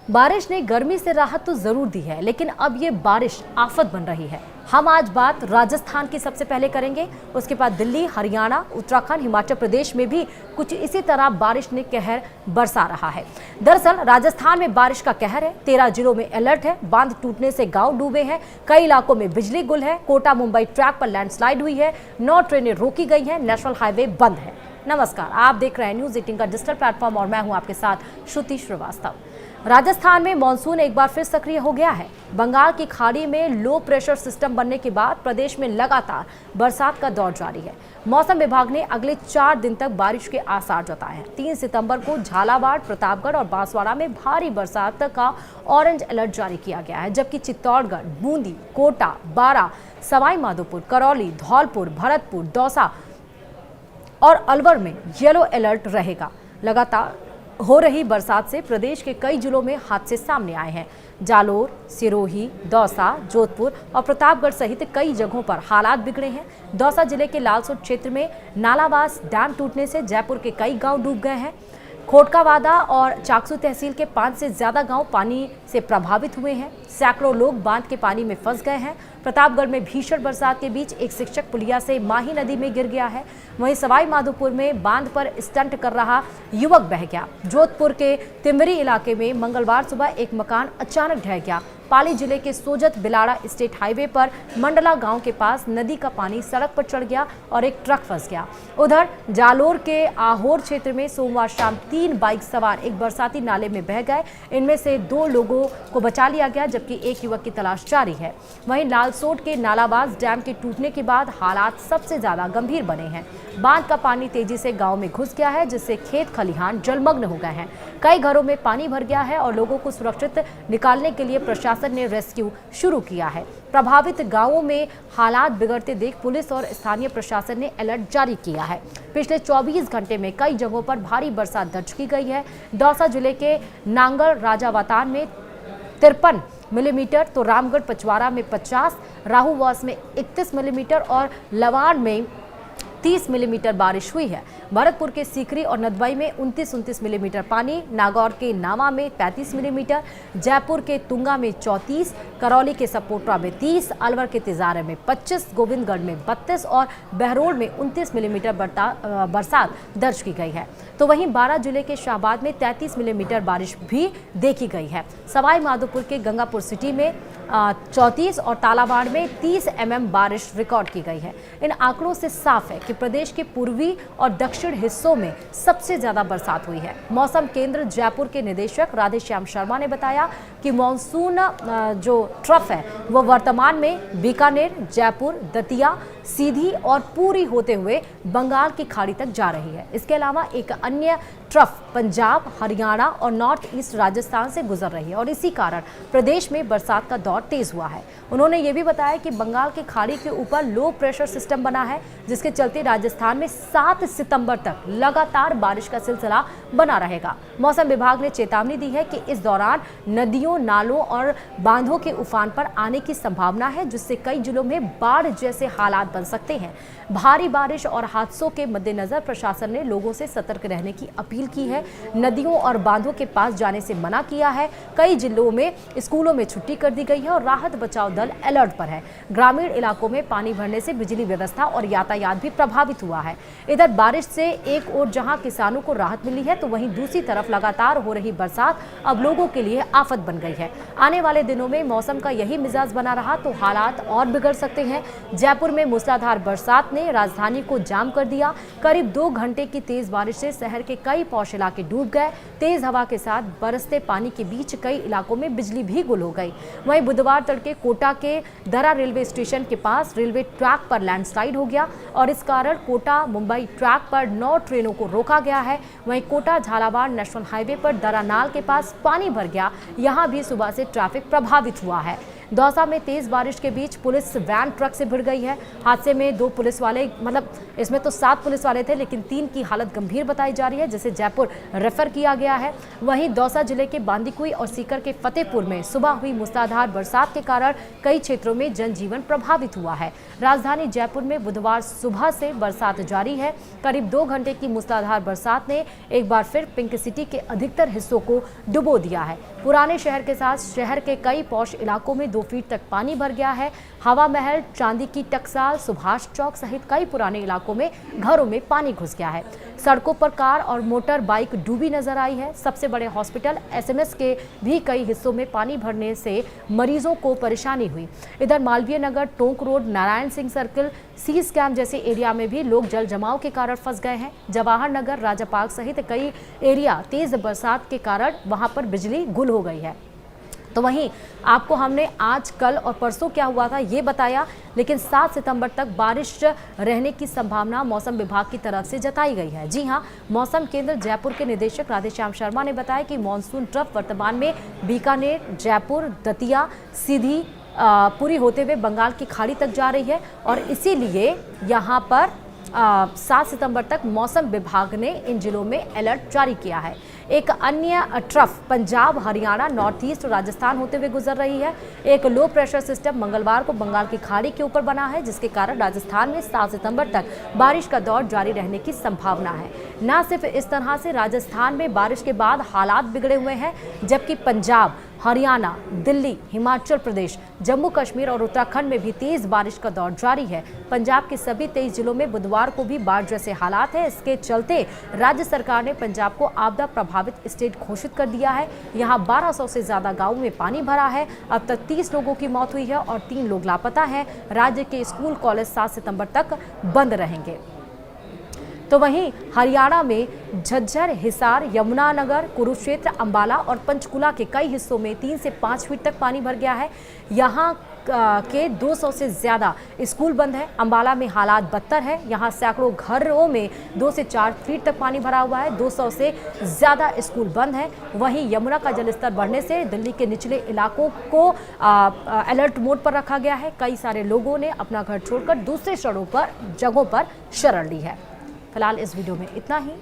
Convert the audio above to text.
बारिश ने गर्मी से राहत तो जरूर दी है, लेकिन अब ये बारिश आफत बन रही है। हम आज बात राजस्थान की सबसे पहले करेंगे, उसके बाद दिल्ली, हरियाणा, उत्तराखंड, हिमाचल प्रदेश में भी कुछ इसी तरह बारिश ने कहर बरसा रहा है। दरअसल राजस्थान में बारिश का कहर है। 13 जिलों में अलर्ट है। बांध टूटने से गांव डूबे हैं, कई इलाकों में बिजली गुल है, कोटा मुंबई ट्रैक पर लैंडस्लाइड हुई है, 9 ट्रेनें रोकी गई हैं, नेशनल हाईवे बंद है। नमस्कार, आप देख रहे हैं न्यूज 18 का डिजिटल प्लेटफॉर्म और मैं हूं आपके साथ श्रुति श्रीवास्तव। राजस्थान में मानसून एक बार फिर सक्रिय हो गया है। बंगाल की खाड़ी में लो प्रेशर सिस्टम बनने के बाद प्रदेश में लगातार बरसात का दौर जारी है। मौसम विभाग ने अगले 4 दिन तक बारिश के आसार जताए हैं। 3 सितंबर को झालावाड़, प्रतापगढ़ और बांसवाड़ा में भारी बरसात का ऑरेंज अलर्ट जारी किया गया है, जबकि चित्तौड़गढ़, बूंदी, कोटा, बारां, सवाई माधोपुर, करौली, धौलपुर, भरतपुर, दौसा और अलवर में येलो अलर्ट रहेगा। लगातार हो रही बरसात से प्रदेश के कई जिलों में हादसे सामने आए हैं। जालोर, सिरोही, दौसा, जोधपुर और प्रतापगढ़ सहित कई जगहों पर हालात बिगड़े हैं। दौसा जिले के लालसोट क्षेत्र में नालावास डैम टूटने से जयपुर के कई गांव डूब गए हैं। खोटकावादा और चाकसू तहसील के 5 से ज्यादा गांव पानी से प्रभावित हुए हैं। सैकड़ों लोग बांध के पानी में फंस गए हैं। प्रतापगढ़ में भीषण बरसात के बीच एक शिक्षक पुलिया से माही नदी में गिर गया है। वहीं सवाई माधोपुर में बांध पर स्टंट कर रहा युवक बह गया। जोधपुर के तिमरी इलाके में मंगलवार सुबह एक मकान अचानक ढह गया। पाली जिले के सोजत बिलाड़ा स्टेट हाईवे पर मंडला गांव के पास नदी का पानी सड़क पर चढ़ गया और एक ट्रक फंस गया। उधर जालोर के आहोर क्षेत्र में सोमवार शाम 3 बाइक सवार एक बरसाती नाले में बह गए। इनमें से 2 लोगों को बचा लिया गया, जबकि एक युवक की तलाश जारी है। वहीं लालसोट के नालाबाज डैम के टूटने के बाद हालात सबसे ज्यादा गंभीर बने हैं। बांध का पानी तेजी से गांव में घुस गया है, जिससे खेत खलिहान जलमग्न हो गए हैं। कई घरों में पानी भर गया है और लोगों को सुरक्षित निकालने के लिए प्रशासन ने रेस्क्यू शुरू किया है। प्रभावित गांवों में हालात बिगड़ते देख पुलिस और स्थानीय प्रशासन ने अलर्ट जारी किया है। पिछले 24 घंटे में कई जगहों पर भारी बरसात दर्ज की गई है। दौसा जिले के नांगल राजावतान में 53 मिलीमीटर, तो रामगढ़ पचवाड़ा में 50, राहूवास में 31 मिलीमीटर और लवाड़ में 30 मिलीमीटर बारिश हुई है। भरतपुर के सीकरी और नदवाई में 29 मिलीमीटर पानी, नागौर के नावा में 35 मिलीमीटर, जयपुर के तुंगा में 34, करौली के सपोटरा में 30, अलवर के तिजारे में 25, गोविंदगढ़ में 32 और बहरोड में 29 मिलीमीटर बरसात दर्ज की गई है। तो वहीं 12 जिले के शाहबाद में 33 मिलीमीटर बारिश भी देखी गई है। सवाई माधोपुर के गंगापुर सिटी में 34 और तालावाड़ में 30 mm बारिश रिकॉर्ड की गई है। इन आंकड़ों से साफ है कि प्रदेश के पूर्वी और दक्षिण हिस्सों में सबसे ज्यादा बरसात हुई है। मौसम केंद्र जयपुर के निदेशक राधेश्याम शर्मा ने बताया कि मानसून जो ट्रफ है वो वर्तमान में बीकानेर, जयपुर, दतिया, सीधी और पूरी होते हुए बंगाल की खाड़ी तक जा रही है। इसके अलावा एक अन्य ट्रफ पंजाब, हरियाणा और नॉर्थ ईस्ट राजस्थान से गुजर रही है और इसी कारण प्रदेश में बरसात का दौर तेज हुआ है। उन्होंने ये भी बताया कि बंगाल की खाड़ी के ऊपर लो प्रेशर सिस्टम बना है, जिसके चलते राजस्थान में 7 सितंबर तक लगातार बारिश का सिलसिला बना रहेगा। मौसम विभाग ने चेतावनी दी है कि इस दौरान नदियों, नालों और बांधों के उफान पर आने की संभावना है, जिससे कई जिलों में बाढ़ जैसे हालात बन सकते हैं। भारी बारिश और हादसों के मद्देनजर प्रशासन ने लोगों से सतर्क रहने की अपील की है। नदियों और बांधों के पास जाने से मना किया है। कई जिलों में स्कूलों में छुट्टी कर दी गई है और राहत बचाव दल अलर्ट पर है। ग्रामीण इलाकों में पानी भरने से बिजली व्यवस्था और यातायात भी प्रभावित हुआ है। इधर बारिश से एक ओर जहां किसानों को राहत मिली है, तो वहीं दूसरी तरफ लगातार हो रही बरसात अब लोगों के लिए आफत बन गई है। आने वाले दिनों में मौसम का यही मिजाज बना रहा तो हालात और बिगड़ सकते हैं। जयपुर में मूसलाधार बरसात ने राजधानी को जाम कर दिया। करीब 2 घंटे की तेज बारिश से शहर के कई पौष इलाके डूब गए। तेज हवा के साथ बरसते पानी के बीच कई इलाकों में बिजली भी गुल हो गई। वहीं बुधवार तड़के कोटा के दरा रेलवे स्टेशन के पास रेलवे ट्रैक पर लैंडस्लाइड हो गया और इस कारण कोटा मुंबई ट्रैक पर 9 ट्रेनों को रोका गया है। वहीं कोटा झालावाड़ नेशनल हाईवे पर दरानाल के पास पानी भर गया। यहां भी सुबह से ट्रैफिक प्रभावित हुआ है। दौसा में तेज बारिश के बीच पुलिस वैन ट्रक से भिड़ गई है। हादसे में 2 पुलिस वाले, मतलब इसमें तो 7 पुलिस वाले थे, लेकिन 3 की हालत गंभीर बताई जा रही है, जिसे जयपुर रेफर किया गया है। वहीं दौसा जिले के बांदीकुई और सीकर के फतेहपुर में सुबह हुई मूसलाधार बरसात के कारण कई क्षेत्रों में जनजीवन प्रभावित हुआ है। राजधानी जयपुर में बुधवार सुबह से बरसात जारी है। करीब 2 घंटे की मूसलाधार बरसात ने एक बार फिर पिंक सिटी के अधिकतर हिस्सों को डुबो दिया है। पुराने शहर के साथ शहर के कई पौष इलाकों में 2 फीट तक पानी भर गया है। हवा महल, चांदी की टकसाल, सुभाष चौक सहित कई पुराने इलाकों में घरों में पानी घुस गया है। सड़कों पर कार और मोटर बाइक डूबी नजर आई है। सबसे बड़े हॉस्पिटल एसएमएस के भी कई हिस्सों में पानी भरने से मरीजों को परेशानी हुई। इधर मालवीय नगर, टोंक रोड, नारायण सिंह सर्किल, सीस कैंप जैसे एरिया में भी लोग जल जमाव के कारण फंस गए हैं। जवाहर नगर, राजा पार्क सहित कई एरिया तेज बरसात के कारण वहां पर बिजली गुल हो गई है। तो वहीं आपको हमने आज, कल और परसों क्या हुआ था ये बताया, लेकिन 7 सितंबर तक बारिश रहने की संभावना मौसम विभाग की तरफ से जताई गई है। जी हां, मौसम केंद्र जयपुर के निदेशक राधेश्याम शर्मा ने बताया कि मानसून ट्रफ वर्तमान में बीकानेर, जयपुर, दतिया, सीधी पूरी होते हुए बंगाल की खाड़ी तक जा रही है और इसीलिए यहाँ पर 7 सितंबर तक मौसम विभाग ने इन जिलों में अलर्ट जारी किया है। एक अन्य trough Punjab, Haryana, north east और राजस्थान होते हुए गुजर रही है। एक लो प्रेशर सिस्टम मंगलवार को बंगाल की खाड़ी के ऊपर बना है, जिसके कारण राजस्थान में 7 सितंबर तक बारिश का दौर जारी रहने की संभावना है। न सिर्फ इस तरह से राजस्थान में बारिश के बाद हालात बिगड़े हुए हैं, जबकि पंजाब, हरियाणा, दिल्ली, हिमाचल प्रदेश, जम्मू कश्मीर और उत्तराखंड में भी तेज बारिश का दौर जारी है। पंजाब के सभी 23 जिलों में बुधवार को भी बाढ़ जैसे हालात हैं। इसके चलते राज्य सरकार ने पंजाब को आपदा प्रभावित स्टेट घोषित कर दिया है। यहाँ 1200 से ज्यादा गांवों में पानी भरा है। अब तक 30 लोगों की मौत हुई है और 3 लोग लापता हैं। राज्य के स्कूल कॉलेज 7 सितंबर तक बंद रहेंगे। तो वहीं हरियाणा में झज्जर, हिसार, यमुनानगर, कुरुक्षेत्र, अंबाला और पंचकुला के कई हिस्सों में 3 से 5 फीट तक पानी भर गया है। यहाँ के 200 से ज्यादा स्कूल बंद है। अंबाला में हालात बदतर है। यहाँ सैकड़ों घरों में 2 से 4 फीट तक पानी भरा हुआ है। 200 से ज्यादा स्कूल बंद है। वहीं यमुना का जलस्तर बढ़ने से दिल्ली के निचले इलाकों को अलर्ट मोड पर रखा गया है। कई सारे लोगों ने अपना घर छोड़कर दूसरे जगहों पर शरण ली है। फिलहाल इस वीडियो में इतना ही।